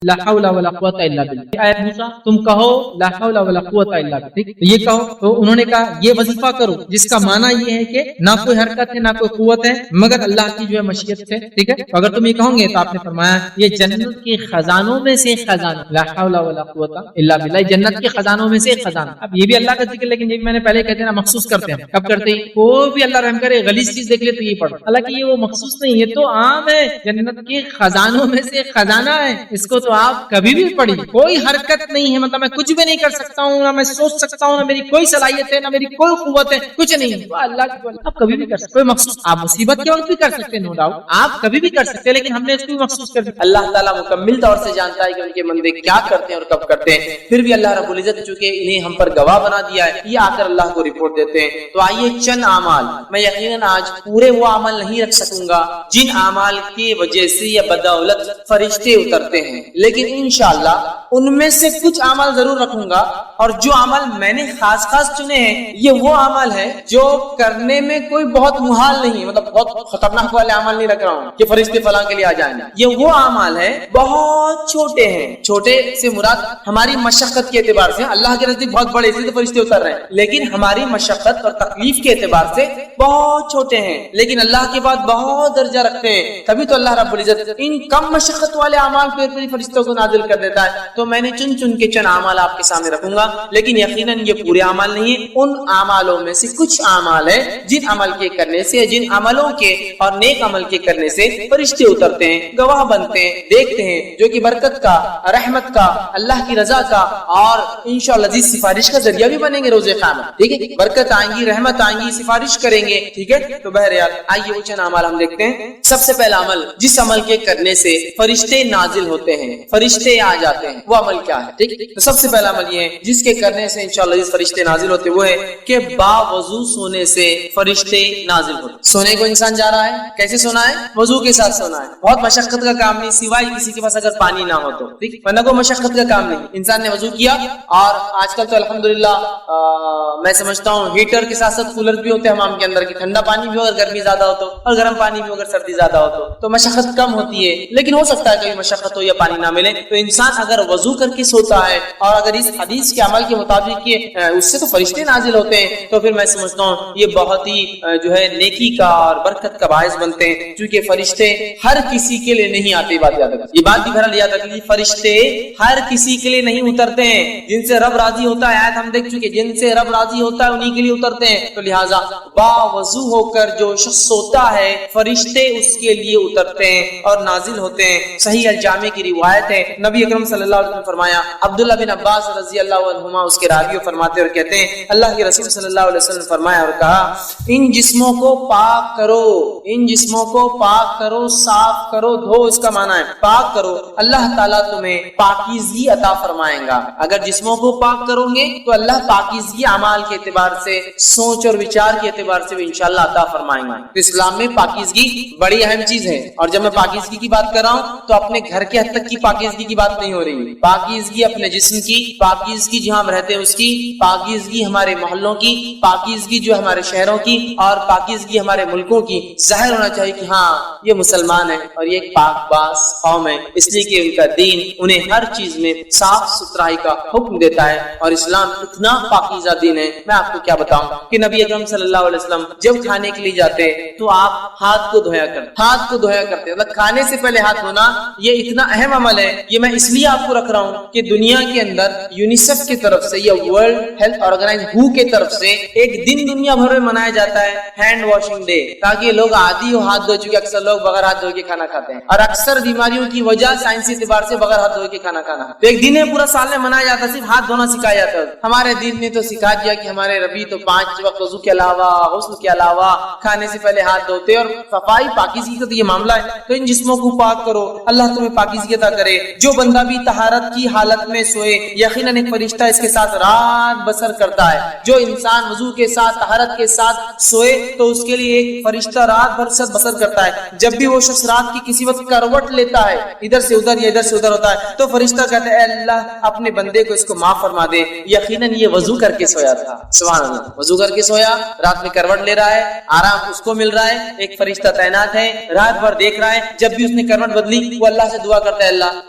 لا حول ولا قوت الا باللہ. اے موسیٰ تم کہو لا حول ولا قوت الا باللہ. ٹھیک تو یہ کہو. تو انہوں نے کہا یہ وظیفہ کرو جس کا معنی یہ ہے کہ نہ کوئی حرکت ہے نہ کوئی قوت ہے مگر اللہ کی جو ہے مشیت سے. ٹھیک ہے تو اگر تم یہ کہو گے تو آپ نے فرمایا یہ جنت کے خزانوں میں سے خزانہ. لا حول ولا قوت الا باللہ جنت کے خزانوں میں سے خزانہ. اب یہ بھی اللہ کا ذکر لیکن یہ بھی میں نے پہلے کہتے ہیں نا مخصوص کرتے ہیں. کب کرتے ہیں؟ کوئی بھی اللہ رحم کرے غلیظ چیز دیکھ لے تو یہ پڑھو. حالانکہ یہ وہ مخصوص نہیں یہ تو عام ہے. جنت کے خزانوں میں سے خزانہ ہے. اس کو تو آپ کبھی بھی پڑھی. کوئی حرکت نہیں ہے مطلب میں کچھ بھی نہیں کر سکتا ہوں نہ میں سوچ سکتا ہوں نہ میری کوئی صلاحیت ہے نہ میری کوئی قوت ہے کچھ نہیں. تو اللہ کی آپ کبھی بھی کر سکتے. کوئی مخصوص آپ مصیبت کے وقت بھی کر سکتے نو ڈاؤٹ آپ کبھی بھی کر سکتے لیکن ہم نے اس کو بھی مخصوص کر دیا. اللہ تعالیٰ مکمل طور سے جانتا ہے کہ ان کے بندے کیا کرتے ہیں اور کب کرتے ہیں. پھر بھی اللہ رب العزت چونکہ انہیں ہم پر گواہ بنا دیا ہے یہ آ کر اللہ کو رپورٹ دیتے ہیں. تو آئیے چند اعمال میں یقیناً آج پورے وہ عمل نہیں رکھ سکوں گا جن اعمال کی وجہ سے یا بدولت فرشتے اترتے ہیں لیکن انشاءاللہ ان میں سے کچھ اعمال ضرور رکھوں گا. اور جو عمل میں نے خاص چنے ہیں یہ وہ عمل ہے جو کرنے میں کوئی بہت محال نہیں مطلب بہت خطرناک والے عمل نہیں رکھ رہا ہوں کہ فرشتے فلاں کے لیے آ جائیں. یہ وہ عمل ہے بہت چھوٹے ہیں. چھوٹے سے مراد ہماری مشقت کے اعتبار سے اللہ کے نزدیک بہت بڑے اس لیے فرشتے اتر رہے ہیں لیکن ہماری مشقت اور تکلیف کے اعتبار سے بہت چھوٹے ہیں لیکن اللہ کے بعد بہت درجہ رکھتے ہیں. تبھی تو اللہ رب العزت ان کم مشقت والے اعمال پہ فرشتوں کو نازل کر دیتا ہے. تو میں نے چن کے چند اعمال آپ کے سامنے رکھوں گا لیکن یقیناً یہ پورے اعمال نہیں ہیں. ان اعمالوں میں سے کچھ اعمال ہیں جن عمل کے کرنے سے جن عملوں کے اور نیک عمل کے کرنے سے فرشتے اترتے ہیں گواہ بنتے ہیں دیکھتے ہیں جو کہ برکت کا رحمت کا اللہ کی رضا کا اور انشاءاللہ عزیز سفارش کا ذریعہ بھی بنیں گے روز قیامت. ٹھیک ہے برکت آئیں گی رحمت آئیں گی سفارش کریں گے. ٹھیک ہے تو بہرحال آئیے وہ چند اعمال ہم دیکھتے ہیں. سب سے پہلا عمل جس عمل کے کرنے سے فرشتے نازل ہوتے ہیں فرشتے آ جاتے ہیں وہ عمل کیا ہے؟ ٹھیک تو سب سے پہلا عمل یہ ہے جس کے کرنے سے انشاءاللہ اس فرشتے نازل ہوتے وہ ہے کہ باوضو سونے سے فرشتے نازل ہوتے. سونے کو انسان جا رہا ہے کیسے سونا ہے؟ وضو کے ساتھ سونا ہے. بہت مشقت کا کام نہیں سوائے کسی کے پاس اگر پانی نہ ہو تو. ٹھیک ورنہ کوئی مشقت کا کام نہیں. انسان نے وضو کیا اور آج کل تو الحمدللہ میں سمجھتا ہوں ہیٹر کے ساتھ ساتھ کولر بھی ہوتے ہیں حمام کے اندر کی ٹھنڈا پانی بھی ہو اگر گرمی زیادہ ہو تو اور گرم پانی بھی ہو اگر سردی زیادہ ہو تو مشقت کم ہوتی ہے. لیکن ہو سکتا ہے کبھی مشقت ہو یا پانی نہ ملے تو انسان اگر وضو کر کے سوتا ہے اور اگر اس حدیث کے عمل کے مطابق اس سے تو فرشتے نازل ہوتے ہیں تو پھر میں سمجھتا ہوں یہ بہت ہی جو ہے نیکی کا اور برکت کا باعث بنتے ہیں کیونکہ فرشتے ہر کسی کے لیے نہیں آتے. بات یاد رکھیں یہ بات بھی بہرحال یاد رکھیں فرشتے ہر کسی کے لیے نہیں اترتے ہیں. جن سے رب راضی ہوتا ہے آیت ہم دیکھ چکے جن سے رب راضی ہوتا ہے انہی کے لیے اترتے ہیں. تو لہٰذا باوضو ہو کر جو شخص سوتا ہے فرشتے اس کے لیے اترتے ہیں اور نازل ہوتے ہیں. صحیح الجامع کی روایت ہے نبی اکرم صلی اللہ علیہ وسلم فرمایا عبداللہ بن عباس رضی اللہ عنہما اس کے راوی فرماتے اور کہتے ہیں اللہ کے رسول صلی اللہ علیہ وسلم فرمایا اور کہا ان جسموں کو پاک کرو ان جسموں کو پاک کرو صاف کرو دھو. اس کا معنی ہے پاک کرو اللہ تعالیٰ تمہیں پاکیزگی عطا فرمائیں گا. اگر جسموں کو پاک کرو گے تو اللہ پاکیزگی اعمال کے اعتبار سے سوچ اور وچار کے اعتبار سے بھی انشاءاللہ عطا فرمائیں گا. تو اسلام میں پاکیزگی بڑی اہم چیز ہے اور جب میں پاکیزگی کی بات کر رہا ہوں تو اپنے گھر کے حد تک کی پاکیزگی کی بات نہیں ہو رہی. پاکیزگی اپنے جسم کی پاکیزگی جہاں ہم رہتے ہیں اس کی پاکیزگی ہمارے محلوں کی پاکیزگی جو ہمارے شہروں کی اور پاکیزگی ہمارے ملکوں کی. ظاہر ہونا چاہیے کہ ہاں یہ مسلمان ہے اور یہ ایک پاک باز قوم ہے اس لیے کہ ان کا دین انہیں ہر چیز میں صاف ستھرائی کا حکم دیتا ہے اور اسلام اتنا پاکیزہ دین ہے. میں آپ کو کیا بتاؤں کہ نبی اکرم صلی اللہ علیہ وسلم جب کھانے کے لیے جاتے تو آپ ہاتھ کو دھویا کرتے مطلب کھانے سے پہلے ہاتھ دھونا یہ اتنا اہم عمل ہے. یہ میں اس لیے آپ کو رکھ رہا ہوں کہ دنیا کے اندر یونیسیف کی طرف سے یا ورلڈ ہیلتھ آرگنائز WHO کی طرف سے ایک دن دنیا بھر میں منایا جاتا ہے ہینڈ واشنگ ڈے تاکہ لوگ عادی ہو ہاتھ دھو چکے. اکثر لوگ بغیر ہاتھ دھو کے کھانا کھاتے ہیں اور اکثر بیماریوں کی وجہ سائنسی اعتبار سے بغیر ہاتھ دھو کے کھانا کھانا. تو ایک دن ہے پورا سال میں منایا جاتا ہے صرف ہاتھ دھونا سکھایا جاتا ہے. ہمارے دین نے تو سکھا دیا کہ ہمارے ربی تو 5 وقت وضو کے علاوہ غسل کے علاوہ کھانے سے پہلے ہاتھ دھوتے اور صفائی پاکیزگی کا تو یہ معاملہ ہے. تو ان جسموں کو پاک کرو اللہ تمہیں پاکیزگی عطا کرے. جو بندہ بھی طہارت کی حالت میں سوئے یقیناً ایک فرشتہ اس کے ساتھ رات بسر کرتا ہے. جو انسان وضو کے ساتھ طہارت کے ساتھ سوئے تو اس کے لیے ایک فرشتہ رات بھر سے بسر کرتا ہے. جب بھی وہ شخص رات کی کسی وقت کروٹ لیتا ہے ادھر سے ادھر یا ادھر سے ادھر ہوتا ہے تو فرشتہ کہتا ہے اے اللہ اپنے بندے کو اس کو معاف فرما دے. یقیناً یہ وضو کر کے سویا تھا. سبحان اللہ وضو کر کے سویا رات میں کروٹ لے رہا ہے آرام اس کو مل رہا ہے. ایک فرشتہ تعینات ہے رات بھر دیکھ رہا ہے. جب بھی اس نے کروٹ بدلی وہ اللہ سے دعا کرتا ہے اللہ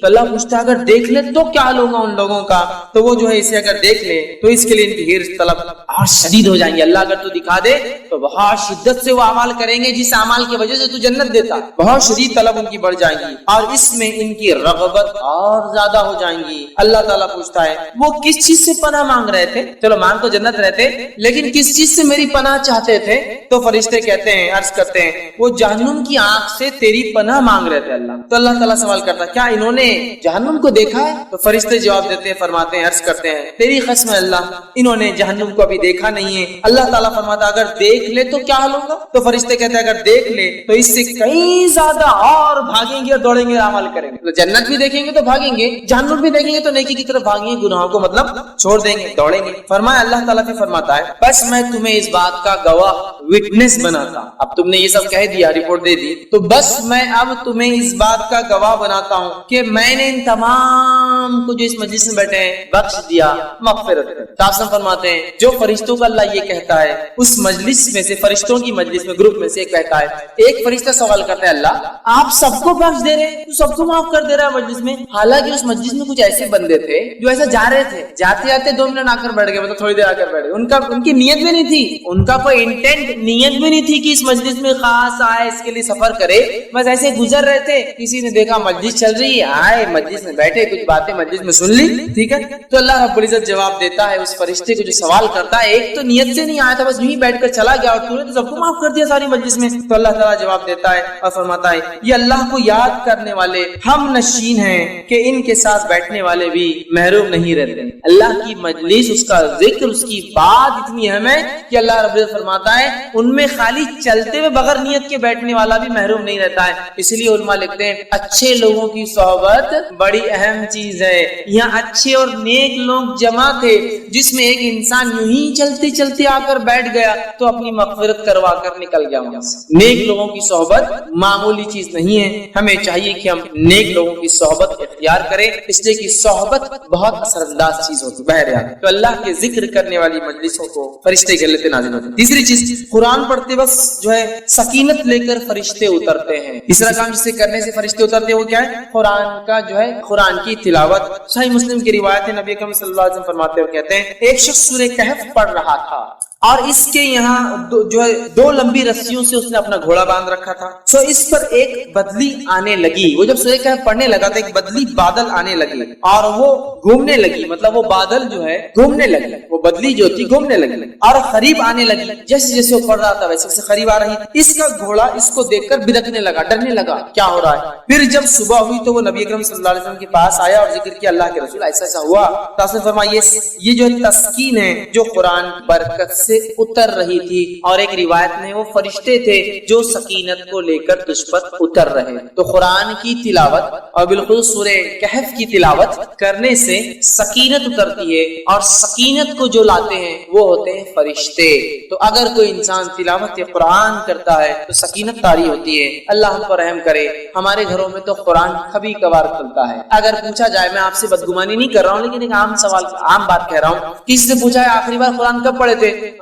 تو اللہ پوچھتا ہے اگر دیکھ لے تو کیا حال ہوگا ان لوگوں کا؟ تو وہ جو ہے اسے اگر دیکھ لے تو اس کے لیے ان کی حرص طلب اور شدید ہو جائیں گے. اللہ اگر تو دکھا دے تو بہت شدت سے وہ اعمال کریں گے جس اعمال کی وجہ سے تو جنت دیتا. بہت شدید طلب ان کی بڑھ جائیں گی اور اس میں ان کی رغبت اور زیادہ ہو جائیں گی. اللہ تعالیٰ پوچھتا ہے وہ کس چیز سے پناہ مانگ رہے تھے؟ چلو مانگ تو جنت رہتے لیکن کس چیز سے میری پناہ چاہتے تھے؟ تو فرشتے کہتے ہیں عرض کرتے ہیں وہ جہنم کی آنکھ سے تیری پناہ مانگ رہے تھے اللہ. تو اللہ تعالیٰ سوال کرتا ہے کیا انہوں نے جہنم کو دیکھا ہے؟ تو فرشتے جواب دیتے ہیں فرماتے ہیں عرض کرتے ہیں تیری قسم اللہ انہوں نے جہنم کو ابھی دیکھا نہیں ہے. اللہ تعالیٰ فرماتا ہے اگر دیکھ لے تو کیا حال ہوگا؟ تو فرشتے کہتے ہیں اگر دیکھ لے تو اس سے کہیں زیادہ اور بھاگیں گے اور دوڑیں گے عمل کریں گے. تو جنت بھی دیکھیں گے تو بھاگیں گے, جہنم بھی دیکھیں گے تو نیکی کی طرف بھاگیں گے, گناہوں کو مطلب چھوڑ دیں گے, دوڑیں گے. فرمایا اللہ تعالیٰ بھی فرماتا ہے بس میں تمہیں اس بات کا گواہ وٹنس بناتا. اب تم نے یہ سب کہہ دیا, رپورٹ دے دی, تو بس میں اب تمہیں اس بات کا گواہ بناتا ہوں کہ میں نے ان تمام کو جو اس مجلس میں بیٹھے ہیں بخش دیا, مغفرت کر. تاسم فرماتے ہیں جو فرشتوں کا اللہ یہ کہتا ہے اس مجلس میں سے, فرشتوں کی مجلس میں گروپ میں سے ایک کہتا ہے, ایک فرشتہ سوال کرتا ہے اللہ آپ سب کو بخش دے رہے, تو سب کو معاف کر دے رہا ہے مجلس میں. حالانکہ اس مجلس میں کچھ ایسے بندے تھے جو ایسا جا رہے تھے, جاتے جاتے 2 منٹ آ کر بیٹھ گئے, مطلب تھوڑی دیر آ کر بیٹھ گئے, ان کی نیت بھی نہیں تھی, ان کا کوئی انٹینٹ نیت بھی نہیں تھی کہ اس مجلس میں خاص آئے اس کے لیے سفر کرے, بس ایسے گزر رہے تھے. کسی نے دیکھا مجلس چل رہی ہے, آئے مجلس میں بیٹھے, کچھ باتیں مجلس میں سن لی, ٹھیک ہے. تو اللہ رب العزت جواب دیتا ہے اس فرشتے کو جو سوال کرتا ہے, ایک تو نیت سے نہیں آیا تھا, بس یوں ہی بیٹھ کر چلا گیا اور تو نے تو سب کو معاف کر دیا ساری مجلس میں. تو اللہ تعالیٰ جواب دیتا ہے اور فرماتا ہے یہ اللہ کو یاد کرنے والے ہم نشین ہیں کہ ان کے ساتھ بیٹھنے والے بھی محروم نہیں رہتے. اللہ کی مجلس, اس کا ذکر, اس کی بات اتنی اہم ہے کہ اللہ رب العزت فرماتا ہے ان میں خالی چلتے ہوئے بغیر نیت کے بیٹھنے والا بھی محروم نہیں رہتا ہے. اس لیے علماء لکھتے ہیں اچھے لوگوں کی صحبت بڑی اہم چیز ہے. یہاں اچھے اور نیک لوگ جمع تھے جس میں ایک انسان یوں ہی چلتے چلتے آ کر بیٹھ گیا تو اپنی مغفرت کروا کر نکل گیا وہاں سے. نیک لوگوں کی صحبت معمولی چیز نہیں ہے, ہمیں چاہیے کہ ہم نیک لوگوں کی صحبت اختیار کریں, اس لیے کہ صحبت بہت اثر انداز چیز ہوتی ہے. بہرحال تو اللہ کے ذکر کرنے والی مجلسوں کو فرشتے کے لیے نازل ہوتے ہیں. تیسری چیز, قرآن پڑھتے وقت جو ہے سکینت لے کر فرشتے اترتے ہیں. تیسرا کام جسے کرنے سے فرشتے اترتے ہیں وہ کیا ہے؟ قرآن کا جو ہے قرآن کی تلاوت. صحیح مسلم کی روایت ہے, نبی اکرم صلی اللہ علیہ وسلم فرماتے اور کہتے ہیں ایک شخص سورہ کہف پڑھ رہا تھا اور اس کے یہاں جو ہے 2 لمبی رسیوں سے اس نے اپنا گھوڑا باندھ رکھا تھا. سو اس پر ایک بدلی آنے لگی. وہ جب سورہ کہف پڑھنے لگا تو ایک بدلی بادل آنے لگی اور وہ گھومنے لگی, مطلب وہ بادل جو ہے گھومنے لگی, وہ بدلی جو تھی گھومنے لگی اور قریب آنے لگی. جیسے جیسے وہ پڑھ رہا تھا ویسے ویسے قریب آ رہی. اس کا گھوڑا اس کو دیکھ کر بدکنے لگا, ڈرنے لگا کیا ہو رہا ہے. پھر جب صبح ہوئی تو وہ نبی اکرم صلی اللہ علیہ وسلم کے پاس آیا اور ذکر کیا اللہ کے رسول ایسا ایسا ہوا. تاسن فرمائیے یہ جو تسکین ہے جو قرآن برکت سے اتر رہی تھی, اور ایک روایت میں وہ فرشتے تھے جو سکینت کو لے کر تجھ پر اتر رہے. تو قرآن کی تلاوت اور بالخصوص سورہ کہف کی تلاوت کرنے سے سکینت اترتی ہے, اور سکینت کو جو لاتے ہیں وہ ہوتے ہیں فرشتے. تو اگر کوئی انسان تلاوت قرآن کرتا ہے تو سکینت طاری ہوتی ہے. اللہ ہم پر رحم کرے. ہمارے گھروں میں تو قرآن کبھی کبھار کھلتا ہے. اگر پوچھا جائے, میں آپ سے بدگمانی نہیں کر رہا ہوں لیکن ایک عام سوال, عام بات کہہ رہا ہوں, کسی سے پوچھا ہے آخری بار قرآن کب پڑھے تھے,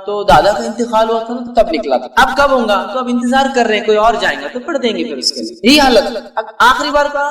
تو دادا کا انتقال ہوا تھا نا تب نکلا تھا, اب کب ہوگا, تو اب انتظار کر رہے ہیں کوئی اور جائیں گا تو پڑھ دیں گے. پھر اس کے لیے یہی حالت, آخری بار کا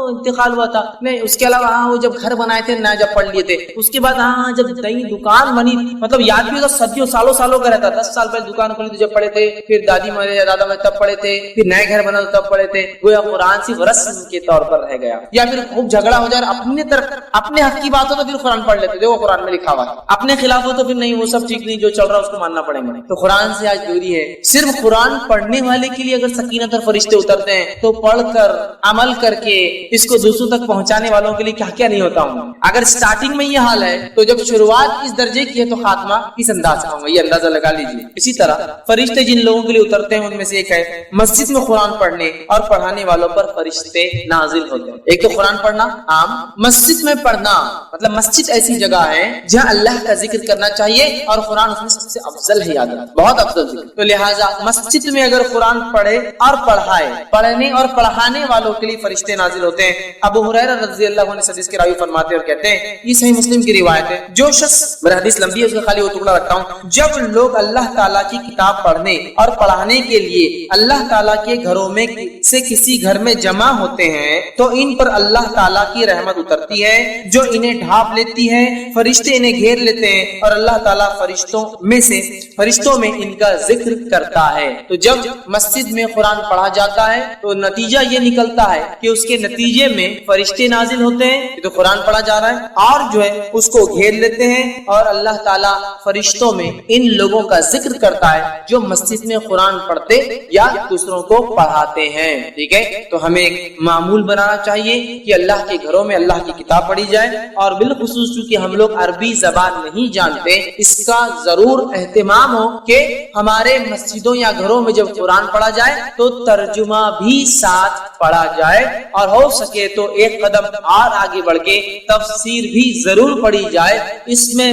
انتقال ہوا تھا نہیں, اس کے علاوہ ہاں وہ جب گھر بنائے تھے نہ جب پڑھ لیے تھے, اس کے بعد ہاں جب نئی دکان بنی, مطلب یاد بھی ہوگا صدیوں سالوں کا رہتا, 10 سال پہلے دکان کھلی تو جب پڑھے تھے, پھر دادی مرے یا دادا مرے تب پڑھے تھے, پھر نئے گھر بنا تو تب پڑھے تھے. گویا قرآن صرف رسم کے طور پر رہ گیا. یا پھر خوب جھگڑا ہو جائے اپنے طرف اپنے حق کی بات ہو تو پھر قرآن پڑھ لیتے تھے, وہ قرآن میں لکھا ہوا ہے. اپنے خلاف ہو تو پھر نہیں, وہ سب ٹھیک نہیں, جو چل رہا ہے اس کو ماننا پڑے گا. تو قرآن سے آج دوری ہے. صرف قرآن پڑھنے والے کے لیے اگر سکینت اور فرشتے اترتے ہیں تو پڑھ کر عمل کر کے اس کو دوسروں تک پہنچانے والوں کے لیے کیا کیا نہیں ہوتا ہوں. اگر سٹارٹنگ میں یہ حال ہے تو جب شروعات اس درجے کی ہے تو خاتمہ اس انداز کا ہوگا, یہ اندازہ لگا لیجیے. اسی طرح فرشتے جن لوگوں کے لیے اترتے ہیں ان میں سے ایک ہے مسجد میں قرآن پڑھنے اور پڑھانے والوں پر فرشتے نازل ہوتے ہیں. ایک تو قرآن پڑھنا عام, مسجد میں پڑھنا مطلب مسجد ایسی جگہ ہے جہاں اللہ کا ذکر کرنا چاہیے اور قرآن اس میں سب سے افضل ہے, یاد رکھنا بہت افضل ذکر. تو لہٰذا مسجد میں اگر قرآن پڑھے اور پڑھائے, پڑھنے اور پڑھانے والوں کے لیے فرشتے نازل ہوتے ہیں. ابو ہریرہ رضی اللہ عنہ حدیث کے راوی فرماتے اور کہتے ہیں, یہ صحیح مسلم کی روایت ہے, جو شخص, میرا حدیث لمبی ہے اس کا خالی وہ ٹکڑا رکھتا ہوں, جب جب لوگ اللہ تعالیٰ کی کتاب پڑھنے اور پڑھانے کے لیے اللہ تعالیٰ کے گھروں میں سے کسی گھر میں جمع ہوتے ہیں تو ان پر اللہ تعالیٰ کی رحمت اترتی ہے جو انہیں ڈھانپ لیتی ہے، فرشتے انہیں گھیر لیتے ہیں اور اللہ تعالیٰ فرشتوں میں ان کا ذکر کرتا ہے۔ تو جب مسجد میں قرآن پڑھا جاتا ہے تو نتیجہ یہ نکلتا ہے کہ اس کے نتیجے میں فرشتے نازل ہوتے ہیں، تو قرآن پڑھا جا رہا ہے، اور جو ہے اس کو گھیر لیتے ہیں اور اللہ تعالیٰ فرشتوں میں ان لوگوں کا ذکر کرتا ہے جو مسجد میں قرآن پڑھتے یا دوسروں کو پڑھاتے ہیں۔ ٹھیک ہے، تو ہمیں ایک معمول بنانا چاہیے کہ اللہ کے گھروں میں اللہ کی کتاب پڑھی جائے، اور بالخصوص چونکہ ہم لوگ عربی زبان نہیں جانتے، اس کا ضرور اہتمام ہو کہ ہمارے مسجدوں یا گھروں میں جب قرآن پڑھا جائے تو ترجمہ بھی ساتھ پڑھا جائے، اور ہو سکے تو ایک قدم اور آگے بڑھ کے تفسیر بھی ضرور پڑھی جائے۔ اس میں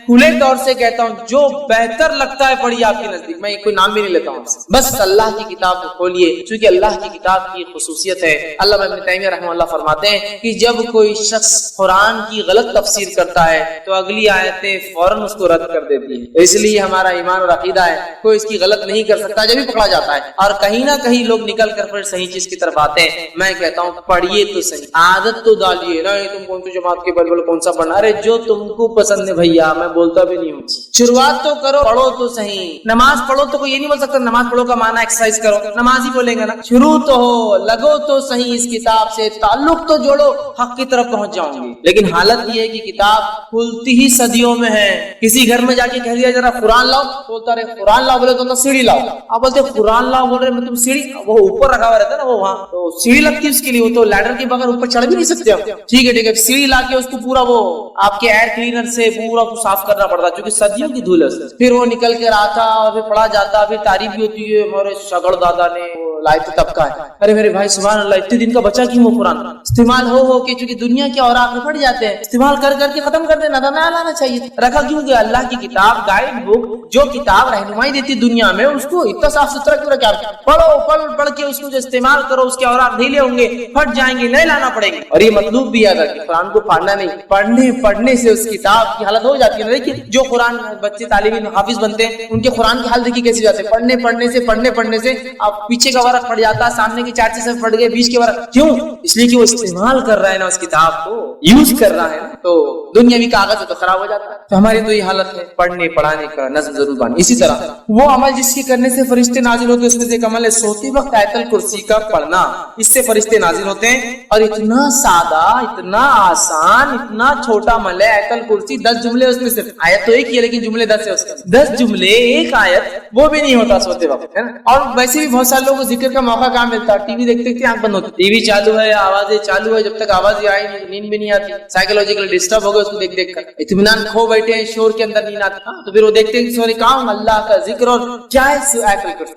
کھلے طور سے کہتا ہوں جو بہتر لگتا ہے پڑھیے آپ کے نزدیک، میں کوئی نام بھی نہیں لیتا ہوں، بس اللہ کی کتاب کو کھولیے، چونکہ اللہ کی کتاب کی خصوصیت ہے۔ علامہ ابن تیمیہ رحمہ اللہ فرماتے ہیں کہ جب کوئی شخص قرآن کی غلط تفسیر کرتا ہے تو اگلی آیتیں فوراً اس کو رد کر دیتی ہیں، اس لیے ہمارا ایمان اور عقیدہ ہے کوئی اس کی غلط نہیں کر سکتا جب بھی پکڑا جاتا ہے، اور کہیں نہ کہیں لوگ نکل کر پھر صحیح چیز کی طرف آتے ہیں۔ میں کہتا ہوں پڑھیے تو صحیح، عادت تو ڈالیے نا، تم کون سی جماعت کے بلبل کون سا پڑھنا، ارے جو تم کو پسند ہے بھیا، میں بولتا بھی نہیں ہوں، شروعات تو کرو، پڑھو تو صحیح۔ نماز پڑھو تو کوئی یہ نہیں بول سکتا نماز پڑھو کا معنی ایکسرسائز کرو، نماز ہی بولیں گے نا، شروع تو ہو، لگو تو صحیح، اس کتاب سے تعلق تو جوڑو، حق کی طرف پہنچ جاؤں گے۔ لیکن حالت یہ ہے کہ کتاب کھلتی ہی صدیوں میں ہے، کسی گھر میں جا کے کہہ دیا ذرا قرآن لاؤ، بولتا رہے قرآن لاؤ، بولے تو سیڑھی لاؤ، آپ بولتے قرآن لاؤ، بول رہے تم سیڑھی، وہ اوپر رکھا ہوا رہتا ہے نا، وہ وہاں تو سیڑھی لگتی ہے اس کے لیے، وہ تو لیڈر کے بغیر اوپر چڑھ بھی نہیں سکتے ہم۔ ٹھیک ہے، سیڑھی لا کے اس کو پورا وہ آپ کے ایئر کلینر سے پورا صاف کرنا پڑتا ہے، کیونکہ صدیوں کی دھول ہے، پھر وہ نکل کے آتا اور پھر پڑھا جاتا، پھر تعریف بھی ہوتی ہے، ہمارے شگڑ دادا نے لائے تھے طبقہ ہے، ارے میرے بھائی سبحان اللہ، اتنے دن کا بچا کیوں وہ قرآن استعمال ہو کے، چونکہ دنیا کے اوراق میں پڑ جاتے ہیں، استعمال کر کے ختم کر دینا تھا، نیا لانا چاہیے، رکھا کیوں کہ اللہ کی کتاب گائیڈ بک جو کتاب رہنمائی دیتی دنیا میں، اس کو اتنا صاف ستھرا کیوں رکھا؟ پڑھ کے اس کو جو استعمال کرو، اس کے اوراق ڈھیلے ہوں گے، پھٹ جائیں گے، نئے لانا پڑیں گے۔ اور یہ مطلوب بھی ہے کہ قرآن کو پڑھنا نہیں، پڑھنے سے اس کتاب کی حالت ہو جاتی ہے۔ دیکھیے جو قرآن بچے طالب علم حافظ بنتے ہیں، ان کے قرآن کی حالت دیکھیے کیسی جاتے ہیں، پڑھنے سے اب پیچھے کا ورق پڑ جاتا ہے، سامنے کے 4 سے پڑ گئے، بیچ کے ورق، کیوں؟ اس لیے کہ وہ استعمال کر رہا ہے نا، اس کتاب کو یوز کر رہا ہے نا، تو دنیاوی کاغذ ہے تو خراب ہو جاتا ہے۔ تو ہماری تو یہ حالت ہے، پڑھنے پڑھانے کا نظم ضرور بنے۔ اسی طرح وہ عمل جس کے کرنے سے فرشتے نازل ہوتے ہیں، اس میں سے ایک عمل ہے سوتے وقت آیت الکرسی کا پڑھنا، اس سے فرشتے نازل ہوتے ہیں، اور اتنا سادہ، اتنا آسان، اتنا چھوٹا عمل ہے آیت الکرسی، 10 جملے اس میں، صرف آیت تو ایک ہی ہے لیکن جملے 10 ہے اس کے، 10 جملے ایک آیت، وہ بھی نہیں ہوتا سوتے وقت، ہے نا۔ اور ویسے بھی بہت سارے لوگوں کو ذکر کا موقع کہاں ملتا ہے، ٹی وی دیکھتے دیکھتے آنکھ بند ہوتی، ٹی وی چالو ہے، آوازیں چالو ہے، جب تک آواز آئی نہیں نیند بھی نہیں آتی، سائیکولوجیکل ڈسٹرب ہو گئے اس کو دیکھ کر، اطمینان کھو بیٹھے ہیں، شور کے اندر نیند آتی، تو پھر وہ دیکھتے ہیں سوری کام اللہ کا ذکر اور کیا ہے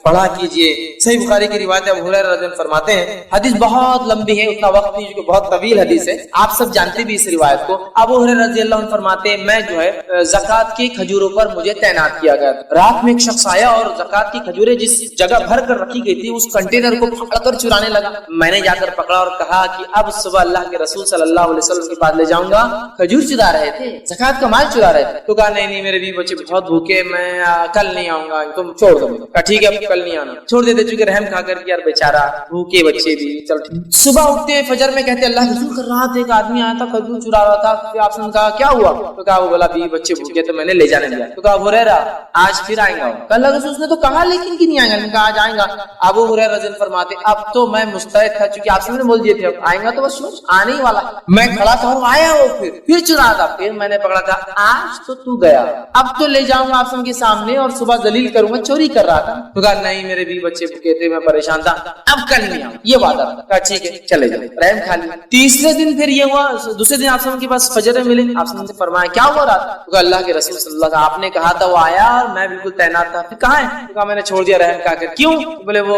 پڑھا کیجئے۔ صحیح بخاری کی روایت ہے، ابو ہریرہ رضی اللہ عنہ فرماتے ہیں، حدیث بہت لمبی ہے، اتنا وقت نہیں، کیونکہ بہت طویل حدیث ہے، آپ سب جانتے بھی اس روایت کو۔ ابو ہریرہ رضی اللہ عنہ فرماتے ہیں، میں جو ہے زکات کی کھجوروں پر مجھے تعینات کیا گیا، رات میں ایک شخص آیا اور زکات کی کھجوریں جس جگہ بھر کر رکھی گئی تھی اس کنٹینر کو پکڑ کر چرانے لگا۔ میں نے جا کر پکڑا اور کہا کہ اب صبح اللہ کے رسول صلی اللہ علیہ وسلم کے پاس لے جاؤں گا، کھجور چرا رہے تھے، زکات کا مال چرا رہے تھے۔ تو کہا نہیں میرے بیوی بچے بہت بھوکے، میں کل نہیں آؤں گا، تم چھوڑ دو۔ کہا ٹھیک ہے کل نہیں آنا، چھوڑ دیتے، چونکہ رحم کھا کر کہ یار بیچارہ بھوکے بچے بھی، چل ٹھیک۔ صبح اٹھتے ہیں فجر میں کہتے اللہ کے رسول کر رہا تھا، ایک آدمی آیا تھا کھجور چرا رہا تھا، پھر آپ نے کہا کیا ہوا؟ تو کہا وہ بولا بیوی بچے بھوکے تو میں نے لے جانے دیا۔ تو کہا ابو ہریرہ آج پھر آئیں گا؟ اللہ کے رسول نے تو کہا لیکن کہ نہیں آئیں گا، نے کہا آج آئیں گا۔ ابو ہریرہ رضی اللہ عنہ فرماتے اب تو میں مستعد تھا، چونکہ آپ نے بول دیے تھے اب آئیں گا، تو بس آنے ہی والا، میں کھڑا تھا اور آیا وہ پھر چرا تھا، پھر میں نے پکڑا تھا، آج تو گیا، اب تو لے جاؤں گا آپ کے سامنے اور صبح ذلیل کروں گا، چوری کر رہا تھا۔ تو کہا نہیں میرے بھی بچے بھوکے تھے، میں پریشان تھا، اب کل نہیں آؤں، یہ وعدہ تھا۔ کہا ٹھیک ہے چلے جائیں، رحم کھا لیا۔ تیسرے دن پھر یہ ہوا، دوسرے دن آپ کے پاس فجر میں ملے، آپ نے فرمایا کیا ہوا رات؟ تو کہا اللہ کے رسول صلی اللہ علیہ وسلم آپ نے کہا تھا وہ آیا اور میں بالکل تعینات تھا، پھر کہاں ہے؟ تو کہا میں نے چھوڑ دیا رحم کھا کر۔ کیوں؟ بولے وہ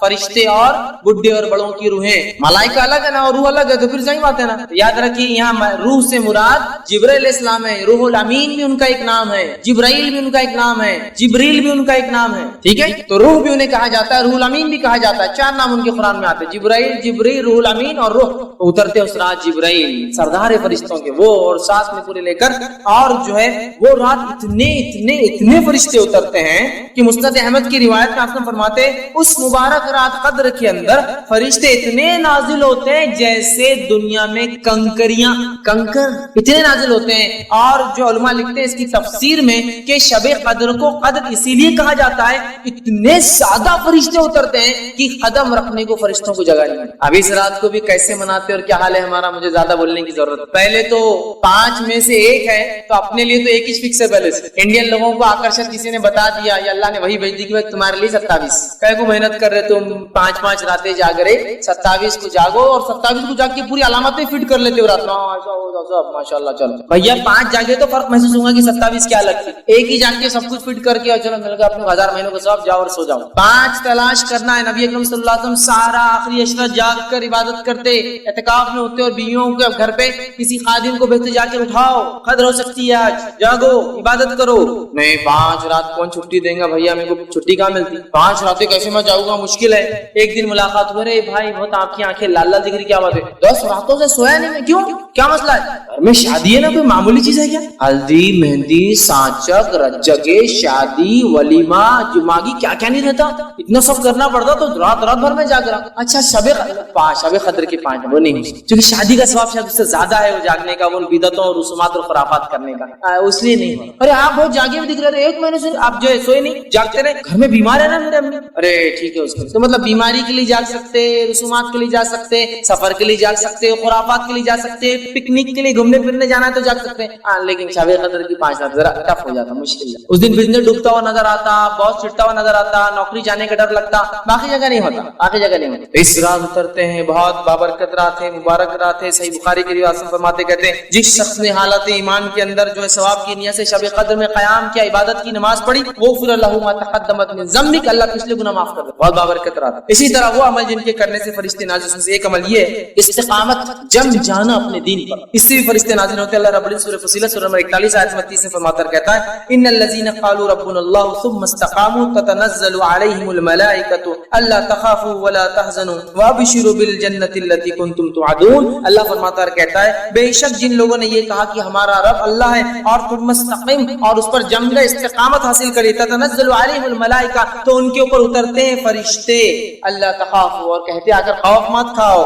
فرشتے اور بڈھے اور بڑوں کی روحیں, ملائکہ الگ ہے نا اور روح الگ ہے, تو پھر صحیح بات ہے نا. یاد رکھیے یہاں روح سے مراد جبرائیل علیہ السلام ہے, روح الامین بھی ان کا ایک نام ہے, جبرائیل بھی ان کا ایک نام ہے, جبریل بھی ان کا ایک نام ہے, ٹھیک ہے. تو روح بھی انہیں کہا جاتا ہے, روح الامین بھی کہا جاتا ہے, 4 نام ان کے قرآن میں آتے ہیں, جبرائیل, جبریل, روح الامین اور روح. اترتے اس رات جبرائیل سردار فرشتوں کے وہ اور ساتھ میں پورے لے کر, اور جو ہے وہ رات اتنے اتنے اتنے فرشتے اترتے ہیں کہ مسند احمد کی روایت میں آپ فرماتے اس مبارک رات قدر کے اندر فرشتے اتنے نازل ہوتے ہیں جیسے دنیا میں کنکر اتنے نازل ہوتے ہیں. اور جو علماء لکھتے ہیں اس کی تفسیر میں کہ شب قدر کو قدر اسی لیے کہا جاتا ہے, اتنے زیادہ فرشتے اترتے ہیں کہ قدم رکھنے کو فرشتوں کو جگہ نہیں. اب اس رات کو بھی کیسے مناتے اور کیا حال ہے ہمارا, مجھے زیادہ بولنے کی ضرورت. پہلے تو 5 میں سے 1 ہے, تو اپنے لیے تو 1 ہی فکس ہے. پہلے سے انڈین لوگوں کو آکرشن کسی نے بتا دیا یا اللہ نے وہی بھیج دی کہ تمہارے لیے 27 کہے کو محنت کر رہے, تم 5 راتیں جاگ رہے, 27 کو جاگو اور 27 کو جاگ کے پوری علامتیں فٹ کر لیتے ہو رات میں, ماشاء اللہ. چلو بھیا 5 جاگے تو فرق محسوس ہوگا کہ 27 کیا لگتی, 1 ہی جاگ کے سب کچھ فٹ کر کے اور چلو مل گیا اپنے 1000 مہینوں کو سب جاؤ اور سو جاؤ. 5 تلاش کرنا ہے. نبی اکرم صلی اللہ علیہ وسلم سارا آخری عشرہ جاگ کر عبادت کرتے, اعتکاف میں ہوتے, اور بیویوں کے گھر پہ کسی خادم کو بھیجتے جا کے اٹھاؤ, قدر ہو سکتی ہے آج, جاگو عبادت کرو. نہیں 5 رات کون چھٹی دیں گا بھیا, میرے کو چھٹی کہاں ملتی, 5 راتیں کیسے میں جاؤں گا, مشکل ہے. ایک دن ملاقات ہوئے, بھائی بہت آپ کی آنکھیں لال لال دکھ رہی, کیا بات ہے, 10 راتوں سے سویا نہیں میں, کیوں کیا مسئلہ ہے, گھر میں شادی ہے نا, کوئی معمولی چیز ہے کیا, ہلدی مہندی سانچک رجگے شادی ولیمہ جماگی کیا کیا نہیں رہتا, اتنا سب کرنا پڑتا تو رات بھر میں جاگ رہا. اچھا شب قدر کے 5 وہ نہیں, کیونکہ شادی کا ثواب شاید اس سے زیادہ ہے وہ جاگنے کا, وہ بدعتوں اور رسومات اور خرافات کرنے کا, اس لیے نہیں. ارے آپ بہت جاگے بھی دکھ رہے تھے, 1 مہینے سے آپ جو ہے سوئے نہیں, جاگتے رہے, گھر میں بیمار ہے نا میرے امی, ارے ٹھیک ہے اس کو, تو مطلب بیماری کے لیے جاگ سکتے, رسومات کے لیے جا سکتے, سفر کے لیے جاگ سکتے, خرافات کے لیے جا سکتے, پکنک کے لیے گھومنے پھرنے جانا ہے تو جاگ سکتے ہیں, لیکن شب قدر کی 5 رات ذرا ٹف ہو جاتا, مشکل ہے. اس دن بزنس ڈوبتا ہوا نظر آتا, بہت چھٹتا ہوا نظر آتا, نوکری جانے کا ڈر لگتا, باقی جگہ نہیں ہوتا, باقی جگہ نہیں ہوتا. اس رات اترتے ہیں, بہت بابرکت رات ہے, مبارک رات ہے. صحیح بخاری کی روایت سے فرماتے کہتے ہیں جس شخص نے حالت ایمان کے اندر جو ہے ثواب کی نیت سے شب قدر میں قیام کیا, عبادت کی نماز پڑھی, غفر له ما تقدمت من ذنبک, اللہ پچھلے گناہ معاف کر دے. بہت بابرکت رات. اسی طرح وہ عمل جن کے کرنے سے فرشتے نازل, سے ایک عمل یہ ہے استقامت, جم جانا اپنے دین پر, اس سے بھی فرشتے نازل ہوتے ہیں. اللہ رب العزت سورہ فصیلت سورہ نمبر 41 آیت 30 سے فرماتا کہتا ہے ان الذين قالوا ربنا الله ثم استقاموا تتنزل عليهم الملائكه الا تخافوا ولا تحزنوا وابشروا بالجنه التي كنتم توعدون. اللہ فرماتا کہتا ہے بے شک جن لوگوں نے یہ کہا کہ ہمارا رب اللہ ہے اور تم مستقیم اور اس پر جم گئے, استقامت حاصل کری, تتنزل عليهم الملائکہ, تو ان کے اوپر اترتے ہیں فرشتے, اللہ تخافوا, اور کہتے ہیں اگر خوف مت کھاؤ,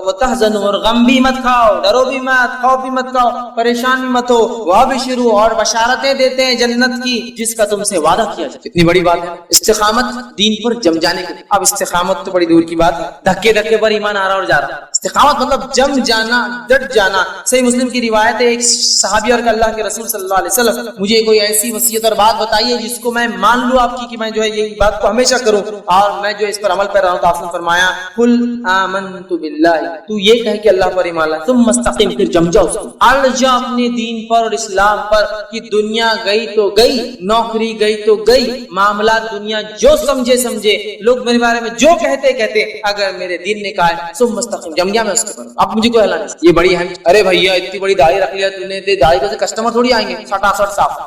وتحزنوا, اور غم بھی مت کھاؤ, ڈرو بھی مت, خوف بھی مت کھاؤ, پریشان بھی مت ہو, وابشروا, اور بشارتیں دیتے ہیں جنت کی جس کا تم سے وعدہ کیا جائے. اتنی بڑی بات ہے استقامت دین پر جم جانے کی. اب استقامت تو بڑی دور کی بات ہے, دھکے دھکے پر ایمان آ رہا اور جا رہا. استقامت مطلب جم جانا, ڈٹ جانا. صحیح مسلم کی روایت ہے, ایک صحابی اور اللہ کے رسول صلی اللہ علیہ وسلم مجھے کوئی ایسی وصیت اور بات بتائیے جس کو میں مان لوں آپ کی کہ میں جو ہے یہ بات کو ہمیشہ کروں اور میں جو اس پر عمل کر رہا ہوں. تو آپ نے فرمایا قل آمنت باللہ, تو یہ کہہ کہ اللہ پر ایمان لا, ثم استقم, پھر جم جاؤ, اڑ جا اپنے دین پر اور اسلام پر, کہ دنیا گئی تو گئی, نوکری گئی تو گئی, معاملات دنیا جو سمجھے, لوگ میرے بارے میں جو کہتے, اگر میرے دین نے کہا ہے ثم استقم, جم گیا میں اس کے پر, اب مجھے کوئی ہلا نہیں. یہ بڑی ہے, ارے بھیا اتنی بڑی داڑھی رکھ لیا تم نے, داڑھی سے کسٹمر تھوڑی آئیں گے 60 صاف.